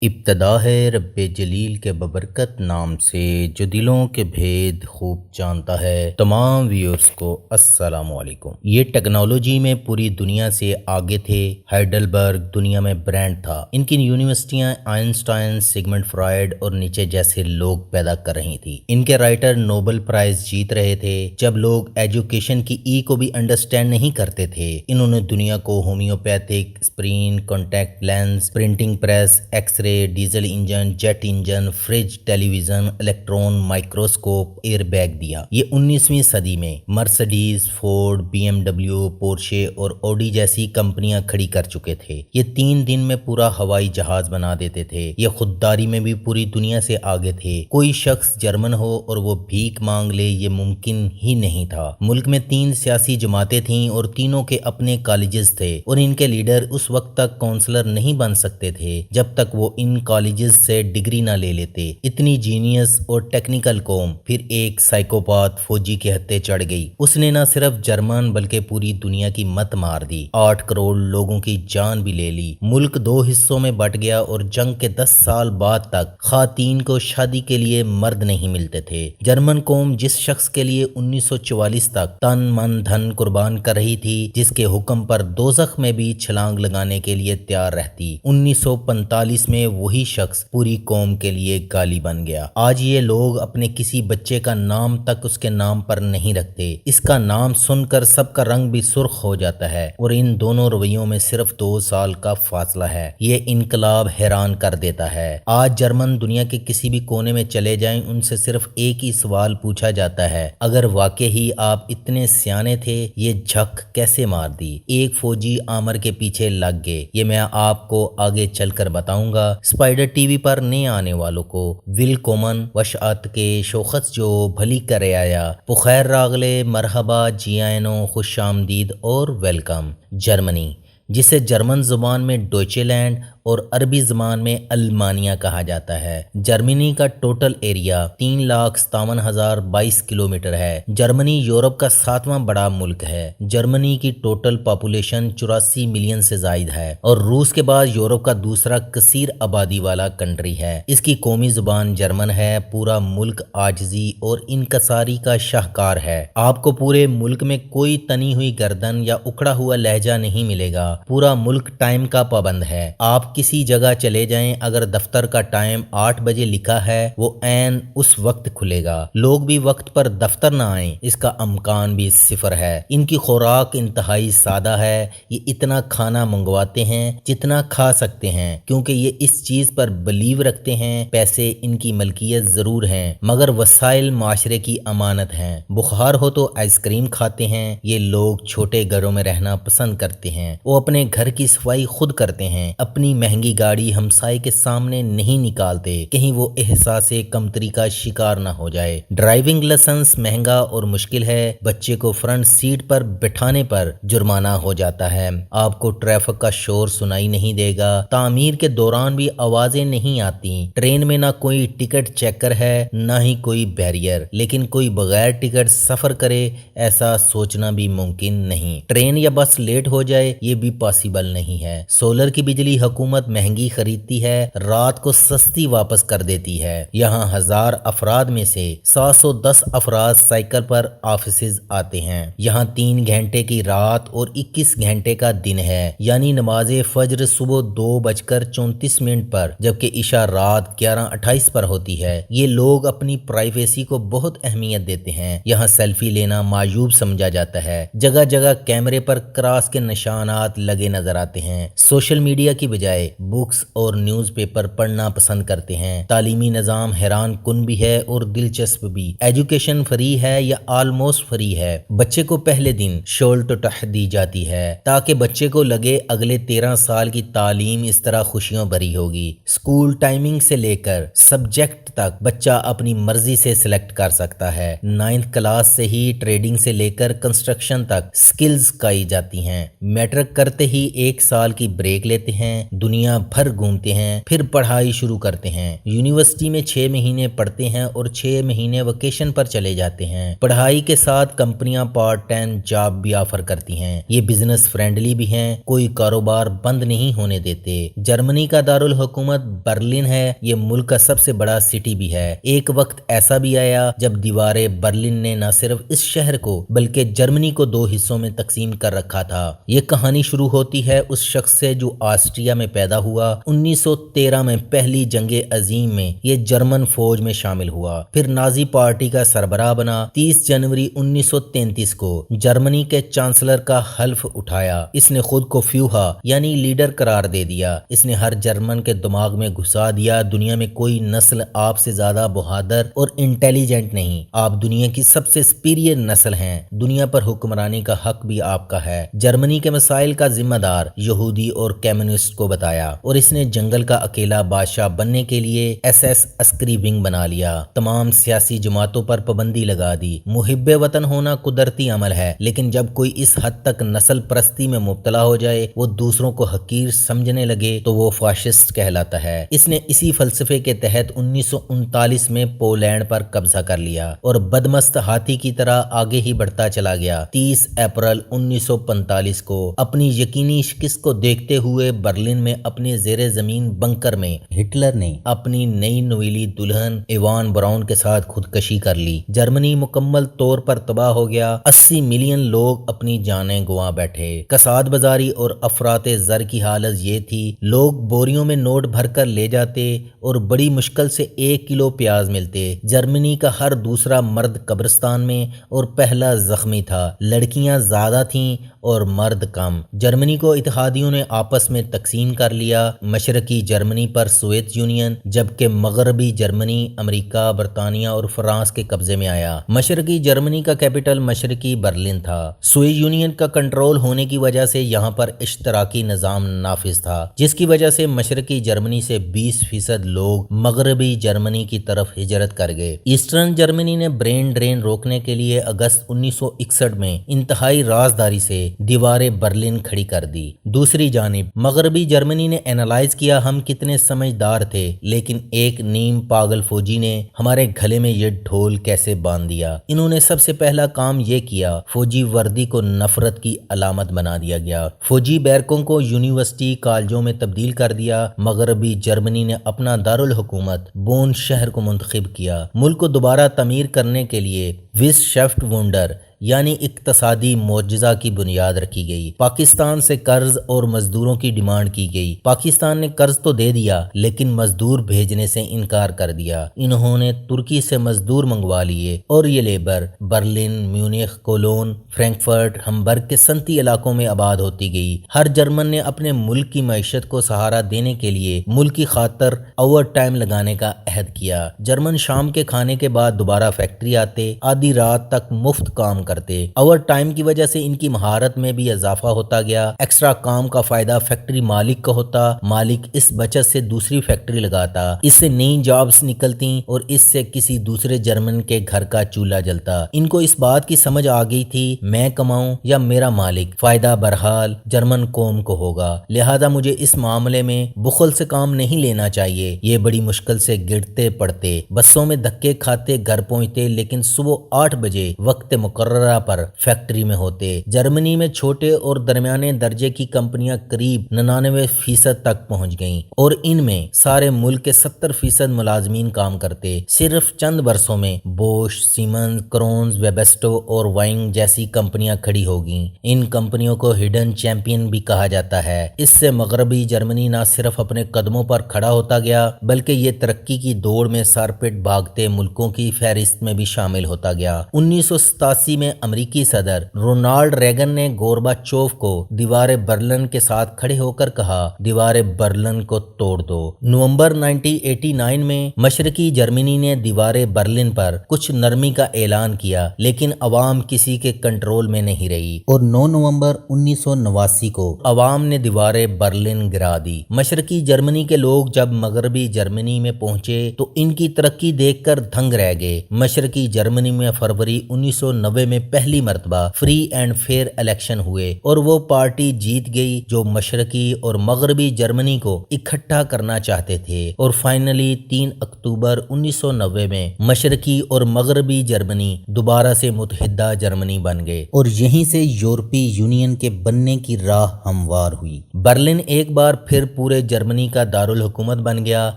ابتدا ہے رب جلیل کے ببرکت نام سے جو دلوں کے بھید خوب جانتا ہے۔ تمام ویورز کو السلام علیکم۔ یہ ٹیکنالوجی میں پوری دنیا سے آگے تھے۔ ہائیڈلبرگ دنیا میں برانڈ تھا۔ ان کی یونیورسٹیاں آئنسٹائن، سگمنڈ فرائڈ اور نیچے جیسے لوگ پیدا کر رہی تھی۔ ان کے رائٹر نوبل پرائز جیت رہے تھے۔ جب لوگ ایجوکیشن کی ای کو بھی انڈرسٹینڈ نہیں کرتے تھے، انہوں نے دنیا کو homeopathic, aspirin, contact lens, printing press, X ray, diesel engine, jet engine, fridge, television, electron microscope, air bag دیا۔ یہ 19ویں صدی میں Mercedes, Ford, B M W, Porsche اور اوڈی جیسی کمپنیاں کھڑی کر چکے تھے۔ یہ 3 دن میں پورا ہوائی جہاز بنا دیتے تھے۔ یہ خودداری میں بھی پوری دنیا سے آگے تھے۔ کوئی شخص جرمن ہو اور وہ بھیک مانگ لے، یہ ممکن ہی نہیں تھا۔ ملک میں 3 سیاسی جماعتیں تھیں اور تینوں کے اپنے کالجز تھے اور ان کے لیڈر اس وقت تک کونسلر نہیں بن سکتے تھے جب تک وہ ان کالجز سے ڈگری نہ لے لیتے۔ اتنی جینیس اور ٹیکنیکل قوم، پھر ایک سائیکوپاتھ فوجی کے ہتھے چڑھ گئی۔ اس نے نہ صرف جرمن بلکہ پوری دنیا کی مت مار دی، 8 کروڑ لوگوں کی جان بھی لے لی۔ ملک 2 حصوں میں بٹ گیا اور جنگ کے 10 سال بعد تک خواتین کو شادی کے لیے مرد نہیں ملتے تھے۔ جرمن قوم جس شخص کے لیے 1944 تک تن من دھن قربان کر رہی تھی، جس کے حکم پر دوزخ میں بھی چھلانگ لگانے کے لیے تیار رہتی، 1945 میں وہی شخص پوری قوم کے لیے گالی بن گیا۔ آج یہ لوگ اپنے کسی بچے کا نام تک اس کے نام پر نہیں رکھتے۔ اس کا نام سن کر سب کا رنگ بھی سرخ ہو جاتا ہے اور ان دونوں رویوں میں صرف 2 سال کا فاصلہ ہے۔ یہ انقلاب حیران کر دیتا ہے۔ آج جرمن دنیا کے کسی بھی کونے میں چلے جائیں، ان سے صرف ایک ہی سوال پوچھا جاتا ہے، اگر واقعی آپ اتنے سیانے تھے، یہ جھک کیسے مار دی؟ ایک فوجی آمر کے پیچھے لگ گئے۔ یہ میں آپ کو آگے چل کر بتاؤں گا۔ اسپائڈر ٹی وی پر نئے آنے والوں کو ویلکومن، وشعت کے شوخت جو بھلی کرے آیا، بخیر راغلے، مرحبا، جی آئینو، خوش آمدید اور ویلکم۔ جرمنی، جسے جرمن زبان میں ڈوئچے لینڈ اور عربی زبان میں المانیہ کہا جاتا ہے۔ جرمنی کا ٹوٹل ایریا 3,57,022 کلومیٹر ہے۔ جرمنی یورپ کا 7واں بڑا ملک ہے۔ جرمنی کی ٹوٹل پاپولیشن 84 ملین سے زائد ہے اور روس کے بعد یورپ کا دوسرا کثیر آبادی والا کنٹری ہے۔ اس کی قومی زبان جرمن ہے۔ پورا ملک عاجزی اور انکساری کا شاہکار ہے۔ آپ کو پورے ملک میں کوئی تنی ہوئی گردن یا اکھڑا ہوا لہجہ نہیں ملے گا۔ پورا ملک ٹائم کا پابند ہے۔ آپ کسی جگہ چلے جائیں، اگر دفتر کا ٹائم 8 بجے لکھا ہے، وہ عین اس وقت کھلے گا۔ لوگ بھی وقت پر دفتر نہ آئیں، اس کا امکان بھی صفر ہے۔ ان کی خوراک انتہائی سادہ ہے۔ یہ اتنا کھانا منگواتے ہیں جتنا کھا سکتے ہیں، کیونکہ یہ اس چیز پر بلیو رکھتے ہیں، پیسے ان کی ملکیت ضرور ہیں مگر وسائل معاشرے کی امانت ہیں۔ بخار ہو تو آئس کریم کھاتے ہیں۔ یہ لوگ چھوٹے گھروں میں رہنا پسند کرتے ہیں۔ وہ اپنے گھر کی صفائی خود کرتے ہیں۔ اپنی مہنگی گاڑی ہمسائے کے سامنے نہیں نکالتے، کہیں وہ احساس کمتری کا شکار نہ ہو جائے۔ ڈرائیونگ لائسنس مہنگا اور مشکل ہے۔ بچے کو فرنٹ سیٹ پر بٹھانے پر جرمانہ ہو جاتا ہے۔ آپ کو ٹریفک کا شور سنائی نہیں دے گا۔ تعمیر کے دوران بھی آوازیں نہیں آتی۔ ٹرین میں نہ کوئی ٹکٹ چیکر ہے، نہ ہی کوئی بیریئر، لیکن کوئی بغیر ٹکٹ سفر کرے، ایسا سوچنا بھی ممکن نہیں۔ ٹرین یا بس لیٹ ہو جائے، یہ بھی پاسیبل نہیں ہے۔ سولر کی بجلی حکومت مہنگی خریدتی ہے، رات کو سستی واپس کر دیتی ہے۔ یہاں 1000 افراد میں سے 710 افراد سائیکل پر آفیسز آتے ہیں۔ یہاں 3 گھنٹے کی رات اور 21 گھنٹے کا دن ہے، یعنی نماز فجر صبح 2:34 پر، جبکہ عشاء رات 11:28 پر ہوتی ہے۔ یہ لوگ اپنی پرائیویسی کو بہت اہمیت دیتے ہیں۔ یہاں سیلفی لینا معیوب سمجھا جاتا ہے۔ جگہ جگہ کیمرے پر کراس کے نشانات لگے نظر آتے ہیں۔ سوشل میڈیا کی بجائے بکس اور نیوز پیپر پڑھنا پسند کرتے ہیں۔ تعلیمی نظام حیران کن بھی ہے اور دلچسپ بھی۔ ایجوکیشن فری ہے یا آلموسٹ فری ہے۔ بچے کو پہلے دن شولٹٹح دی جاتی ہے تاکہ بچے کو لگے اگلے 13 سال کی تعلیم اس طرح خوشیوں بھری ہوگی۔ اسکول ٹائمنگ سے لے کر سبجیکٹ تک بچہ اپنی مرضی سے سلیکٹ کر سکتا ہے۔ 9th کلاس سے ہی ٹریڈنگ سے لے کر کنسٹرکشن تک سکلز سکھائی جاتی ہیں۔ میٹرک کرتے ہی 1 سال کی بریک لیتے ہیں۔ دنیا بھر گھومتے ہیں، پھر پڑھائی شروع کرتے ہیں۔ یونیورسٹی میں 6 مہینے پڑھتے ہیں اور 6 مہینے ویکیشن پر چلے جاتے ہیں۔ پڑھائی کے ساتھ کمپنیاں پارٹ ٹائم جاب بھی آفر کرتی ہیں۔ یہ بزنس فرینڈلی بھی ہیں، کوئی کاروبار بند نہیں ہونے دیتے۔ جرمنی کا دارالحکومت برلن ہے، یہ ملک کا سب سے بڑا سٹی بھی ہے۔ ایک وقت ایسا بھی آیا جب دیواریں برلن نے نہ صرف اس شہر کو بلکہ جرمنی کو 2 حصوں میں تقسیم کر رکھا تھا۔ یہ کہانی شروع ہوتی ہے اس شخص سے جو آسٹریا میں پیدا ہوا۔ 1913 میں پہلی جنگ عظیم میں یہ جرمن فوج میں شامل ہوا، پھر نازی پارٹی کا سربراہ بنا۔ 30 جنوری 1933 کو جرمنی کے چانسلر کا حلف اٹھایا۔ اس نے خود کو فیوہا یعنی لیڈر قرار دے دیا۔ اس نے ہر جرمن کے دماغ میں گھسا دیا، دنیا میں کوئی نسل آپ سے زیادہ بہادر اور انٹیلیجنٹ نہیں، آپ دنیا کی سب سے سپیریئر نسل ہیں، دنیا پر حکمرانی کا حق بھی آپ کا ہے۔ جرمنی کے مسائل کا ذمہ دار یہودی اور کمیونسٹ کو بتایا، اور اس نے جنگل کا اکیلا بادشاہ بننے کے لیے SS عسکری ونگ بنا لیا۔ تمام سیاسی جماعتوں پر پابندی لگا دی۔ محب وطن ہونا قدرتی عمل ہے، لیکن جب کوئی اس حد تک نسل پرستی میں مبتلا ہو جائے، وہ دوسروں کو حقیر سمجھنے لگے، تو وہ فاشسٹ کہلاتا ہے۔ اس نے اسی فلسفے کے تحت 1939 میں پولینڈ پر قبضہ کر لیا اور بدمست ہاتھی کی طرح آگے ہی بڑھتا چلا گیا۔ 30 اپریل 1945 کو اپنی یقینی شکست کو دیکھتے ہوئے برلن میں اپنے زیر زمین بنکر میں ہٹلر نے اپنی نئی نویلی دلہن ایوان براؤن کے ساتھ خودکشی کر لی۔ جرمنی مکمل طور پر تباہ ہو گیا۔ 80 ملین لوگ اپنی جانیں گنوا بیٹھے۔ کساد بازاری اور افراط زر کی حالت یہ تھی، لوگ بوریوں میں نوٹ بھر کر لے جاتے اور بڑی مشکل سے 1 کلو پیاز ملتے۔ جرمنی کا ہر دوسرا مرد قبرستان میں اور پہلا زخمی تھا۔ لڑکیاں زیادہ تھیں اور مرد کم۔ جرمنی کو اتحادیوں نے آپس میں تقسیم کر لیا، مشرقی جرمنی پر سوویت یونین، جبکہ مغربی جرمنی امریکہ، برطانیہ اور فرانس کے قبضے میں آیا۔ مشرقی جرمنی کا کیپٹل مشرقی برلن تھا۔ سوویت یونین کا کنٹرول ہونے کی وجہ سے یہاں پر اشتراکی نظام نافذ تھا، جس کی وجہ سے مشرقی جرمنی سے 20% لوگ مغربی جرمنی کی طرف ہجرت کر گئے۔ ایسٹرن جرمنی نے برین ڈرین روکنے کے لیے اگست 1961 میں انتہائی رازداری سے دیواریں برلن کھڑی کر دی۔ دوسری جانب مغربی جرمنی نے اینالائز کیا ہم کتنے سمجھدار تھے، لیکن ایک نیم پاگل فوجی نے ہمارے گلے میں یہ ڈھول کیسے باندھ دیا۔ انہوں نے سب سے پہلا کام یہ کیا، فوجی وردی کو نفرت کی علامت بنا دیا گیا۔ فوجی بیرکوں کو یونیورسٹی کالجوں میں تبدیل کر دیا۔ مغربی جرمنی نے اپنا دارالحکومت بون شہر کو منتخب کیا۔ ملک کو دوبارہ تعمیر کرنے کے لیے ویسشافٹ ونڈر یعنی اقتصادی معجزہ کی بنیاد رکھی گئی۔ پاکستان سے قرض اور مزدوروں کی ڈیمانڈ کی گئی۔ پاکستان نے قرض تو دے دیا لیکن مزدور بھیجنے سے انکار کر دیا۔ انہوں نے ترکی سے مزدور منگوا لیے اور یہ labour Berlin, Munich, Cologne, Frankfurt, Hamburg کے صنعتی علاقوں میں آباد ہوتی گئی۔ ہر جرمن نے اپنے ملک کی معیشت کو سہارا دینے کے لیے ملک کی خاطر اوور ٹائم لگانے کا عہد کیا۔ جرمن شام کے کھانے کے بعد دوبارہ فیکٹری آتے، آدھی رات تک مفت کام کرتے۔ اوور ٹائم کی وجہ سے ان کی مہارت میں بھی اضافہ ہوتا گیا۔ ایکسٹرا کام کا فائدہ فیکٹری مالک کا ہوتا، مالک اس بچت سے دوسری فیکٹری لگاتا، اس سے نئی جابز نکلتی اور اس سے کسی دوسرے جرمن کے گھر کا چولہا جلتا۔ ان کو اس بات کی سمجھ آ گئی تھی میں کماؤں یا میرا مالک، فائدہ بہرحال جرمن قوم کو ہوگا، لہذا مجھے اس معاملے میں بخل سے کام نہیں لینا چاہیے۔ یہ بڑی مشکل سے گرتے پڑتے، بسوں میں دھکے کھاتے گھر پہنچتے، لیکن صبح 8 بجے وقت مقررہ پر فیکٹری میں ہوتے۔ جرمنی میں چھوٹے اور درمیانے درجے کی کمپنیاں قریب 99% تک پہنچ گئیں اور ان میں سارے ملک کے 70% ملازمین کام کرتے۔ صرف چند برسوں میں بوش، سیمنز، کرونز، ویبسٹو اور وائنگ جیسی کمپنیاں کھڑی ہو گئیں۔ ان کمپنیوں کو ہڈن چیمپئن بھی کہا جاتا ہے۔ اس سے مغربی جرمنی نہ صرف اپنے قدموں پر کھڑا ہوتا گیا بلکہ یہ ترقی کی دوڑ میں سرپٹ بھاگتے ملکوں کی فہرست میں بھی شامل ہوتا گیا۔ 1987 میں امریکی صدر رونالڈ ریگن نے گورباچوف کو دیوار برلن کے ساتھ کھڑے ہو کر کہا، دیوار برلن کو توڑ دو۔ نومبر 1989 میں مشرقی جرمنی نے دیوار برلن پر کچھ نرمی کا اعلان کیا، لیکن عوام کسی کے کنٹرول میں نہیں رہی اور 9 نومبر 1989 کو عوام نے دیوار برلن گرا دی۔ مشرقی جرمنی کے لوگ جب مغربی جرمنی میں پہنچے تو ان کی ترقی دیکھ کر دھنگ رہ گئے۔ مشرقی جرمنی میں فروری 1990 میں میں پہلی مرتبہ فری اینڈ فیئر الیکشن ہوئے اور وہ پارٹی جیت گئی جو مشرقی اور مغربی جرمنی کو اکٹھا کرنا چاہتے تھے، اور فائنلی 3 اکتوبر 1990 میں مشرقی اور مغربی جرمنی دوبارہ سے متحدہ جرمنی بن گئے اور یہیں سے یورپی یونین کے بننے کی راہ ہموار ہوئی۔ برلن ایک بار پھر پورے جرمنی کا دارالحکومت بن گیا۔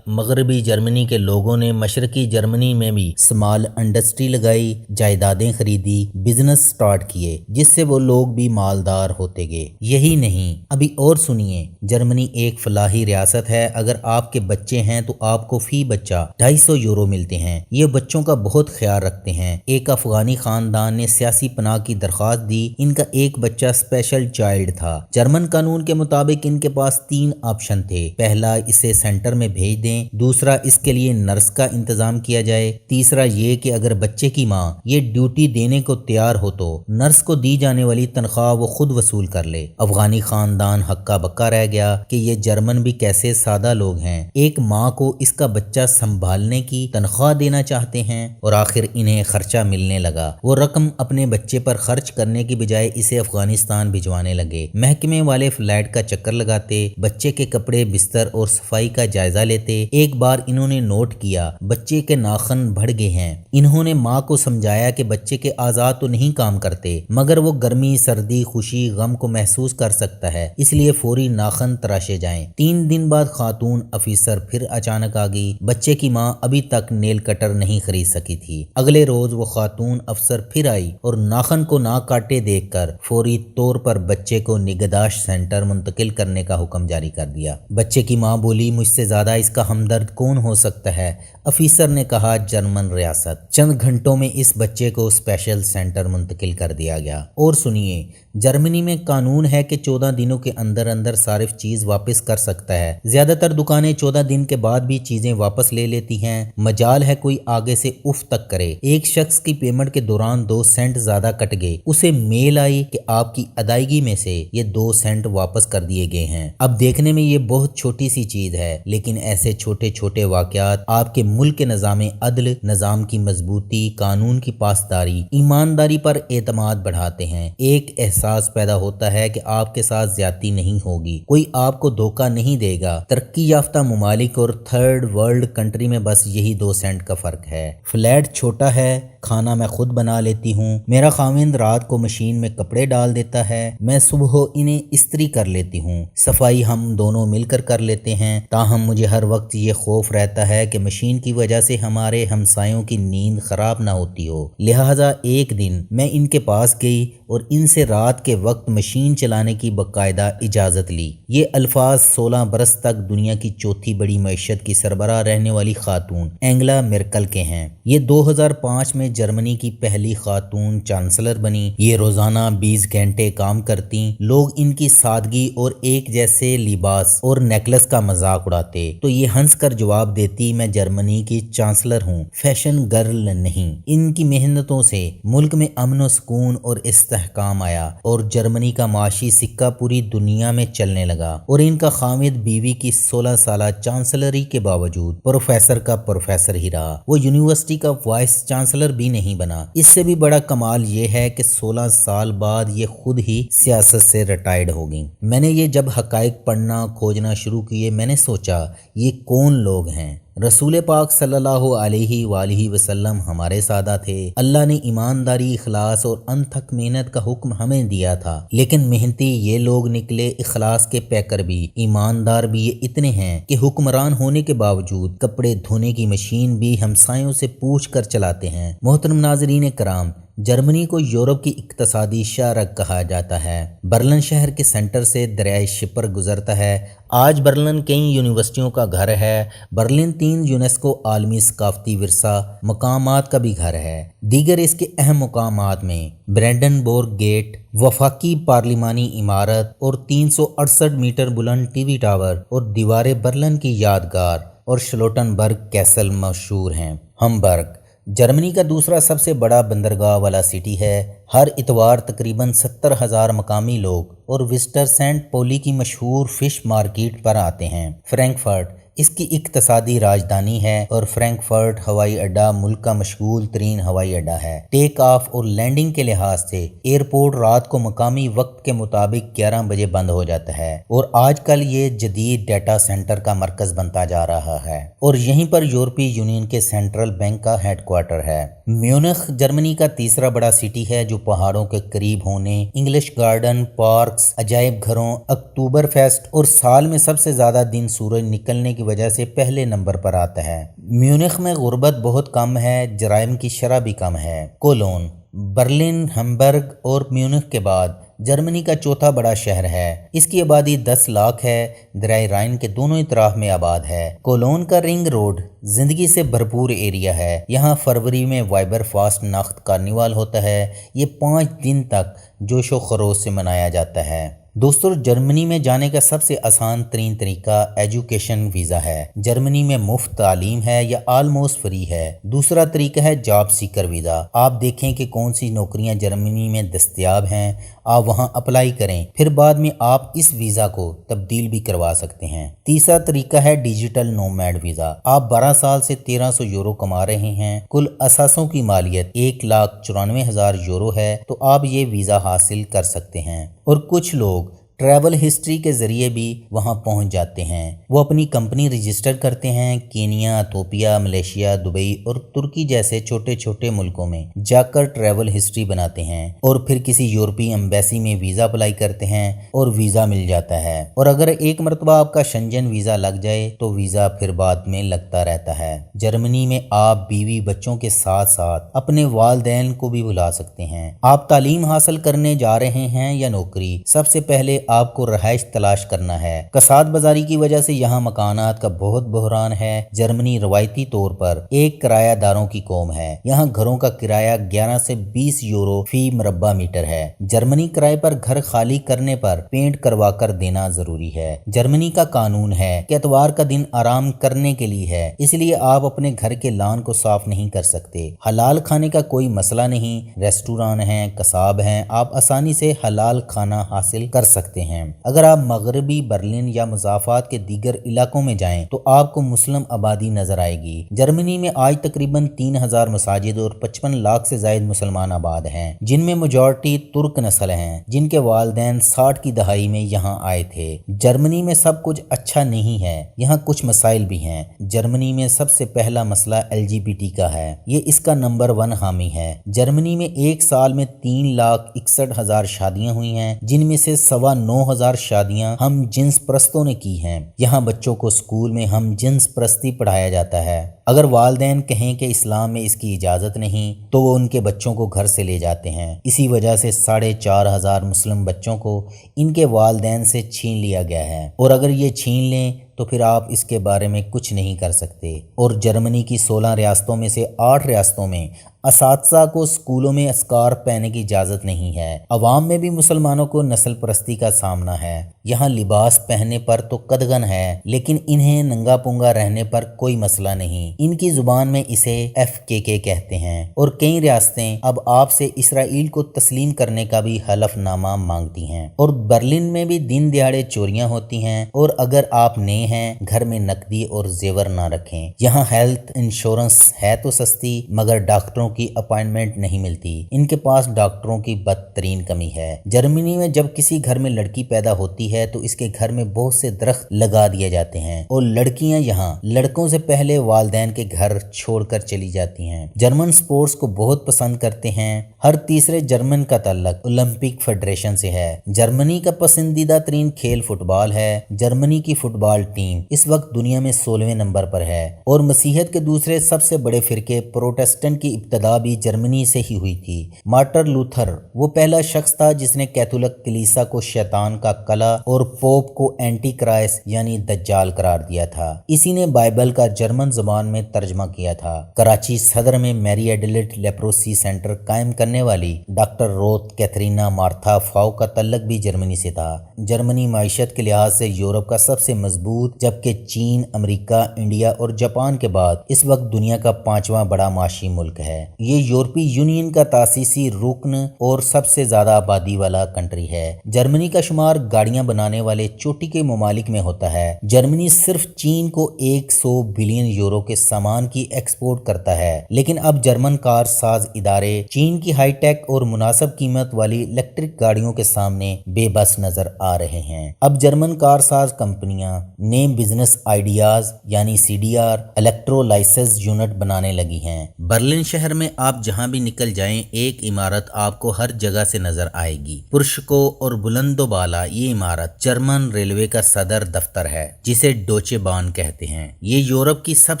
مغربی جرمنی کے لوگوں نے مشرقی جرمنی میں بھی اسمال انڈسٹری لگائی، جائیدادیں خریدی، بزنس سٹارٹ کیے، جس سے وہ لوگ بھی مالدار ہوتے گئے۔ یہی نہیں، ابھی اور سنیے، جرمنی ایک فلاحی ریاست ہے۔ اگر آپ کے بچے ہیں تو آپ کو فی بچہ 250 یورو ملتے ہیں۔ یہ بچوں کا بہت خیال رکھتے ہیں۔ ایک افغانی خاندان نے سیاسی پناہ کی درخواست دی۔ ان کا ایک بچہ اسپیشل چائلڈ تھا۔ جرمن قانون کے مطابق ان کے پاس 3 آپشن تھے۔ پہلا، اسے سینٹر میں بھیج دیں، دوسرا اس کے لیے نرس کا انتظام کیا جائے، تیسرا یہ کہ اگر بچے کی ماں یہ ڈیوٹی دینے کو تیار ہو تو نرس کو دی جانے والی تنخواہ وہ خود وصول کر لے۔ افغانی خاندان ہکا بکا رہ گیا کہ یہ جرمن بھی کیسے سادہ لوگ ہیں، ایک ماں کو اس کا بچہ سنبھالنے کی تنخواہ دینا چاہتے ہیں، اور آخر انہیں خرچہ ملنے لگا۔ وہ رقم اپنے بچے پر خرچ کرنے کی بجائے اسے افغانستان بھجوانے لگے۔ محکمے والے فلیٹ کا چکر لگاتے، بچے کے کپڑے، بستر اور صفائی کا جائزہ لیتے۔ ایک بار انہوں نے نوٹ کیا بچے کے ناخن بڑھ گئے ہیں۔ انہوں نے ماں کو سمجھایا کہ بچے کے اعضاء تو نہیں کام کرتے، مگر وہ گرمی، سردی، خوشی، غم کو محسوس کر سکتا ہے، اس لیے فوری ناخن تراشے جائیں۔ 3 دن بعد خاتون افیسر پھر اچانک آ گئی۔ بچے کی ماں ابھی تک نیل کٹر نہیں خرید سکی تھی۔ اگلے روز وہ خاتون افسر پھر آئی اور ناخن کو نہ کاٹے دیکھ کر فوری طور پر بچے کو نگہداشت سینٹر منتقل کرنے کا حکم جاری کر دیا۔ بچے کی ماں بولی، مجھ سے زیادہ اس کا ہمدرد کون ہو سکتا ہے؟ افیسر نے کہا، جرمن ریاست۔ چند گھنٹوں میں اس بچے کو اسپیشل سینٹر منتقل کر دیا گیا۔ اور سنیے، جرمنی میں قانون ہے کہ 14 دنوں کے اندر اندر صارف چیز واپس کر سکتا ہے۔ زیادہ تر دکانیں 14 دن کے بعد بھی چیزیں واپس لے لیتی ہیں۔ مجال ہے کوئی آگے سے اف تک کرے۔ ایک شخص کی پیمنٹ کے دوران 2 سینٹ زیادہ کٹ گئے، اسے میل آئی کہ آپ کی ادائیگی میں سے یہ 2 سینٹ واپس کر دیے گئے ہیں۔ اب دیکھنے میں یہ بہت چھوٹی سی چیز ہے، لیکن ایسے چھوٹے چھوٹے واقعات آپ کے ملک کے نظام عدل، نظام کی مضبوطی، قانون کی پاسداری، ایمانداری پر اعتماد بڑھاتے ہیں۔ ایک احساس پیدا ہوتا ہے کہ آپ کے ساتھ زیادتی نہیں ہوگی، کوئی آپ کو دھوکہ نہیں دے گا۔ ترقی یافتہ ممالک اور تھرڈ ورلڈ کنٹری میں بس یہی 2 سینٹ کا فرق ہے۔ فلیٹ چھوٹا ہے، کھانا میں خود بنا لیتی ہوں، میرا خاوند رات کو مشین میں کپڑے ڈال دیتا ہے، میں صبح انہیں استری کر لیتی ہوں، صفائی ہم دونوں مل کر کر لیتے ہیں۔ تاہم مجھے ہر وقت یہ خوف رہتا ہے کہ مشین کی وجہ سے ہمارے ہمسایوں کی نیند خراب نہ ہوتی ہو، لہٰذا ایک دن میں ان کے پاس گئی اور ان سے رات کے وقت مشین چلانے کی باقاعدہ اجازت لی۔ یہ الفاظ 16 برس تک دنیا کی چوتھی بڑی معیشت کی سربراہ رہنے والی خاتون اینگلا میرکل کے ہیں۔ یہ 2005 میں جرمنی کی پہلی خاتون چانسلر بنی۔ یہ روزانہ 20 گھنٹے کام کرتی۔ لوگ ان کی سادگی اور ایک جیسے لباس اور نیکلس کا مذاق اڑاتے تو یہ ہنس کر جواب دیتی، میں جرمنی کی چانسلر ہوں، فیشن گرل نہیں۔ ان کی محنتوں سے ملک میں امن و سکون اور استحکام آیا اور جرمنی کا معاشی سکہ پوری دنیا میں چلنے لگا، اور ان کا خامد بیوی کی 16 سالہ چانسلری کے باوجود پروفیسر کا پروفیسر ہی رہا۔ وہ یونیورسٹی کا وائس چانسلر بھی نہیں بنا۔ اس سے بھی بڑا کمال یہ ہے کہ 16 سال بعد یہ خود ہی سیاست سے ریٹائرڈ ہو گئیں۔ میں نے یہ جب حقائق پڑھنا کھوجنا شروع کیے، میں نے سوچا یہ کون لوگ ہیں؟ رسول پاک صلی اللہ علیہ وآلہ وسلم ہمارے سادہ تھے۔ اللہ نے ایمانداری، اخلاص اور انتھک محنت کا حکم ہمیں دیا تھا، لیکن محنتی یہ لوگ نکلے، اخلاص کے پیکر بھی، ایماندار بھی یہ اتنے ہیں کہ حکمران ہونے کے باوجود کپڑے دھونے کی مشین بھی ہمسایوں سے پوچھ کر چلاتے ہیں۔ محترم ناظرین کرام، جرمنی کو یورپ کی اقتصادی شاہراہ کہا جاتا ہے۔ برلن شہر کے سینٹر سے دریائے شپر گزرتا ہے۔ آج برلن کئی یونیورسٹیوں کا گھر ہے۔ برلن 3 یونیسکو عالمی ثقافتی ورثہ مقامات کا بھی گھر ہے۔ دیگر اس کے اہم مقامات میں برینڈنبورگ گیٹ، وفاقی پارلیمانی عمارت اور 368 میٹر بلند ٹی وی ٹاور اور دیوار برلن کی یادگار اور شلوٹنبرگ کیسل مشہور ہیں۔ ہمبرگ جرمنی کا دوسرا سب سے بڑا بندرگاہ والا سٹی ہے۔ ہر اتوار تقریباً 70,000 مقامی لوگ اور وزٹر سینٹ پولی کی مشہور فش مارکیٹ پر آتے ہیں۔ فرینکفرٹ اس کی اقتصادی راجدھانی ہے اور فرینکفرٹ ہوائی اڈا ملک کا مشغول ترین ہوائی اڈا ہے۔ ٹیک آف اور لینڈنگ کے لحاظ سے ایئرپورٹ رات کو مقامی وقت کے مطابق 11 بجے بند ہو جاتا ہے اور آج کل یہ جدید ڈیٹا سینٹر کا مرکز بنتا جا رہا ہے اور یہیں پر یورپی یونین کے سینٹرل بینک کا ہیڈ کوارٹر ہے۔ میونخ جرمنی کا تیسرا بڑا سٹی ہے جو پہاڑوں کے قریب ہونے، انگلش گارڈن، پارکس، عجائب گھروں، اکتوبر فیسٹ اور سال میں سب سے زیادہ دن سورج نکلنے کی وجہ سے پہلے نمبر پر آتا ہے۔ میونخ میں غربت بہت کم ہے، جرائم کی شرح بھی کم ہے۔ کولون، برلن، ہمبرگ اور میونخ کے بعد جرمنی کا چوتھا بڑا شہر ہے۔ اس کی آبادی 10 لاکھ ہے، دریائے رائن کے دونوں اطراف میں آباد ہے۔ کولون کا رنگ روڈ زندگی سے بھرپور ایریا ہے۔ یہاں فروری میں وائبر فاسٹ ناخت کارنیوال ہوتا ہے۔ یہ 5 دن تک جوش و خروش سے منایا جاتا ہے۔ دوستو، جرمنی میں جانے کا سب سے آسان ترین طریقہ ایجوکیشن ویزا ہے۔ جرمنی میں مفت تعلیم ہے یا آلموسٹ فری ہے۔ دوسرا طریقہ ہے جاب سیکر ویزا۔ آپ دیکھیں کہ کون سی نوکریاں جرمنی میں دستیاب ہیں، آپ وہاں اپلائی کریں، پھر بعد میں آپ اس ویزا کو تبدیل بھی کروا سکتے ہیں۔ تیسرا طریقہ ہے ڈیجیٹل نومیڈ ویزا۔ آپ 12 سال سے 1300 یورو کما رہے ہیں، کل اثاثوں کی مالیت 1,94,000 یورو ہے تو آپ یہ ویزا حاصل کر سکتے ہیں۔ اور کچھ لوگ ٹریول ہسٹری کے ذریعے بھی وہاں پہنچ جاتے ہیں۔ وہ اپنی کمپنی رجسٹر کرتے ہیں، کینیا، ایتھوپیا، ملیشیا، دبئی اور ترکی جیسے چھوٹے چھوٹے ملکوں میں جا کر ٹریول ہسٹری بناتے ہیں اور پھر کسی یورپی ایمبیسی میں ویزا اپلائی کرتے ہیں اور ویزا مل جاتا ہے۔ اور اگر ایک مرتبہ آپ کا شنجن ویزا لگ جائے تو ویزا پھر بعد میں لگتا رہتا ہے۔ جرمنی میں آپ بیوی بچوں کے ساتھ ساتھ اپنے والدین کو بھی بلا سکتے ہیں۔ آپ تعلیم حاصل کرنے جا رہے ہیں یا نوکری، سب سے پہلے آپ کو رہائش تلاش کرنا ہے۔ کساد بازاری کی وجہ سے یہاں مکانات کا بہت بحران ہے۔ جرمنی روایتی طور پر ایک کرایہ داروں کی قوم ہے۔ یہاں گھروں کا کرایہ 11 سے 20 یورو فی مربع میٹر ہے۔ جرمنی کرائے پر گھر خالی کرنے پر پینٹ کروا کر دینا ضروری ہے۔ جرمنی کا قانون ہے کہ اتوار کا دن آرام کرنے کے لیے ہے، اس لیے آپ اپنے گھر کے لان کو صاف نہیں کر سکتے۔ حلال کھانے کا کوئی مسئلہ نہیں، ریسٹوران ہیں، قصاب ہیں، آپ آسانی سے حلال کھانا حاصل کر سکتے ہیں۔ اگر آپ مغربی برلن یا مضافات کے دیگر علاقوں میں جائیں تو آپ کو مسلم آبادی نظر آئے گی۔ جرمنی میں آج تقریباً 3000 مساجد اور 55 لاکھ سے زائد مسلمان آباد ہیں، جن میں میجورٹی ترک نسل ہیں، جن کے والدین 60 کی دہائی میں یہاں آئے تھے۔ جرمنی میں سب کچھ اچھا نہیں ہے، یہاں کچھ مسائل بھی ہیں۔ جرمنی میں سب سے پہلا مسئلہ LGBT کا ہے، یہ اس کا نمبر 1 حامی ہے۔ جرمنی میں ایک سال میں 3,61,000 شادیاں ہوئی ہیں، جن میں سے 9,500 شادیاں ہم جنس پرستوں نے کی ہیں۔ یہاں بچوں کو اسکول میں ہم جنس پرستی پڑھایا جاتا ہے۔ اگر والدین کہیں کہ اسلام میں اس کی اجازت نہیں تو وہ ان کے بچوں کو گھر سے لے جاتے ہیں۔ اسی وجہ سے 4,500 مسلم بچوں کو ان کے والدین سے چھین لیا گیا ہے، اور اگر یہ چھین لیں تو پھر آپ اس کے بارے میں کچھ نہیں کر سکتے۔ اور جرمنی کی 16 ریاستوں میں سے 8 ریاستوں میں اساتذہ کو اسکولوں میں اسکارف پہننے کی اجازت نہیں ہے۔ عوام میں بھی مسلمانوں کو نسل پرستی کا سامنا ہے۔ یہاں لباس پہننے پر تو قدغن ہے، لیکن انہیں ننگا پونگا رہنے پر کوئی مسئلہ نہیں۔ ان کی زبان میں اسے FKK کہتے ہیں۔ اور کئی ریاستیں اب آپ سے اسرائیل کو تسلیم کرنے کا بھی حلف نامہ مانگتی ہیں۔ اور برلن میں بھی دن دہاڑے چوریاں ہوتی ہیں، اور اگر آپ نئے ہیں گھر میں نقدی اور زیور نہ رکھیں۔ یہاں ہیلتھ انشورنس ہے تو سستی، مگر ڈاکٹروں کی اپائنٹمنٹ نہیں ملتی۔ ان کے پاس ڈاکٹروں کی بدترین کمی ہے۔ جرمنی میں جب کسی گھر میں لڑکی پیدا ہوتی ہے تو اس کے گھر میں بہت سے درخت لگا دیے جاتے ہیں، اور لڑکیاں یہاں لڑکوں سے پہلے والدین کے گھر چھوڑ کر چلی جاتی ہیں۔ جرمن سپورٹس کو بہت پسند کرتے ہیں۔ ہر تیسرے جرمن کا تعلق اولمپک فیڈریشن سے ہے۔ جرمنی کا پسندیدہ ترین کھیل فٹ بال ہے۔ جرمنی کی فٹ بال ٹیم اس وقت دنیا میں 16ویں نمبر پر ہے، اور مسیحیت کے دوسرے سب سے بڑے فرقے پروٹسٹنٹ کی ابتدا بھی جرمنی سے ہی ہوئی تھی۔ مارٹن لوتھر وہ پہلا شخص تھا جس نے کیتھولک کلیسا کو شیطان کا قلعہ اور پوپ کو اینٹی کرائسٹ یعنی دجال قرار دیا تھا۔ اسی نے بائبل کا جرمن زبان میں ترجمہ کیا تھا۔ کراچی صدر میں میری ایڈلیڈ لیپروسی سینٹر قائم کرنے والی ڈاکٹر روتھ کیتھرینا مارتھا فاؤ کا تعلق بھی جرمنی سے تھا۔ جرمنی معیشت کے لحاظ سے یورپ کا سب سے مضبوط، جبکہ چین، امریکہ، انڈیا اور جاپان کے بعد اس وقت دنیا کا 5واں بڑا معاشی ملک ہے۔ یہ یورپی یونین کا تاسیسی رکن اور سب سے زیادہ آبادی والا کنٹری ہے۔ جرمنی کا شمار گاڑیاں بنانے والے چوٹی کے ممالک میں ہوتا ہے۔ جرمنی صرف چین کو 100 بلین یورو کے سامان کی ایکسپورٹ کرتا ہے، لیکن اب جرمن کار ساز ادارے چین کی ہائی ٹیک اور مناسب قیمت والی الیکٹرک گاڑیوں کے سامنے بے بس نظر آ رہے ہیں۔ اب جرمن کار ساز کمپنیاں نئے بزنس آئیڈیاز یعنی CDR الیکٹرولائسس یونٹ بنانے لگی ہیں۔ برلن شہر میں آپ جہاں بھی نکل جائیں ایک عمارت آپ کو ہر جگہ سے نظر آئے گی۔ پرشکو اور بلند و بالا یہ عمارت جرمن ریلوے کا صدر دفتر ہے، جسے ڈوچے بان کہتے ہیں۔ یہ یورپ کی سب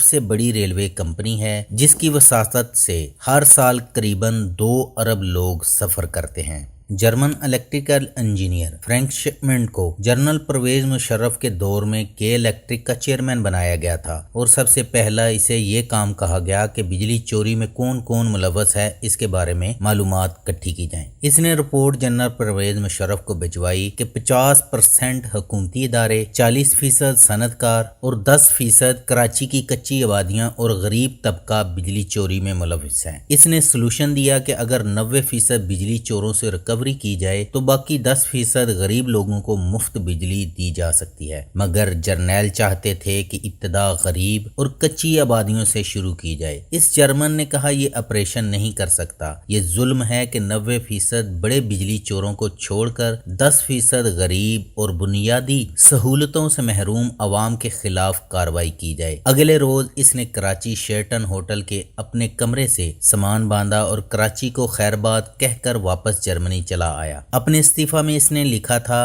سے بڑی ریلوے کمپنی ہے، جس کی وساطت سے ہر سال قریباً 2 ارب لوگ سفر کرتے ہیں۔ German electrical engineer Frank shipment کو جنرل پرویز مشرف کے دور میں کے الیکٹرک کا چیئرمین بنایا گیا تھا، اور سب سے پہلا اسے یہ کام کہا گیا کہ بجلی چوری میں کون کون ملوث ہے اس کے بارے میں معلومات اکٹھی کی جائیں۔ اس نے رپورٹ جنرل پرویز مشرف کو بھجوائی کہ 50% حکومتی ادارے، 40% صنعت کار اور 10% کراچی کی کچی آبادیاں اور غریب طبقہ بجلی چوری میں ملوث ہیں۔ اس نے سلوشن دیا کہ اگر 90% بجلی چوروں سے ریکوری کی جائے تو باقی 10% غریب لوگوں کو مفت بجلی دی جا سکتی ہے، مگر جرنیل چاہتے تھے کہ ابتدا غریب اور کچی آبادیوں سے شروع کی جائے۔ اس جرمن نے کہا یہ آپریشن نہیں کر سکتا، یہ ظلم ہے کہ 90% بڑے بجلی چوروں کو چھوڑ کر 10% غریب اور بنیادی سہولتوں سے محروم عوام کے خلاف کارروائی کی جائے۔ اگلے روز اس نے کراچی شیرٹن ہوٹل کے اپنے کمرے سے سامان باندھا اور کراچی کو خیرباد کہہ کر واپس جرمنی چلا آیا۔ اپنے استعفیٰ میں اس نے لکھا تھا،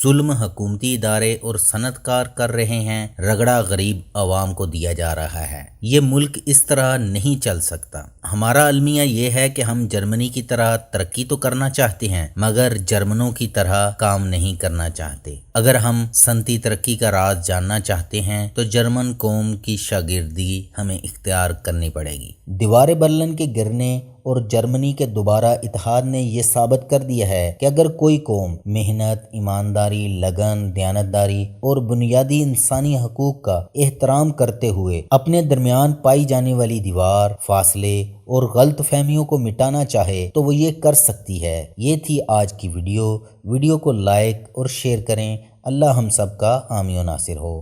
ظلم حکومتی ادارے اور صنعت کار کر رہے ہیں، رگڑا غریب عوام کو دیا جا رہا ہے۔ یہ ملک اس طرح نہیں چل سکتا۔ ہمارا المیہ یہ ہے کہ ہم جرمنی کی طرح ترقی تو کرنا چاہتے ہیں، مگر جرمنوں کی طرح کام نہیں کرنا چاہتے۔ اگر ہم صنعتی ترقی کا راز جاننا چاہتے ہیں تو جرمن قوم کی شاگردی ہمیں اختیار کرنی پڑے گی۔ دیوار برلن کے گرنے اور جرمنی کے دوبارہ اتحاد نے یہ ثابت کر دیا ہے کہ اگر کوئی قوم محنت، ایمانداری، لگن، دیانتداری اور بنیادی انسانی حقوق کا احترام کرتے ہوئے اپنے درمیان پائی جانے والی دیوار، فاصلے اور غلط فہمیوں کو مٹانا چاہے تو وہ یہ کر سکتی ہے۔ یہ تھی آج کی ویڈیو کو لائک اور شیئر کریں۔ اللہ ہم سب کا حامی و ناصر ہو۔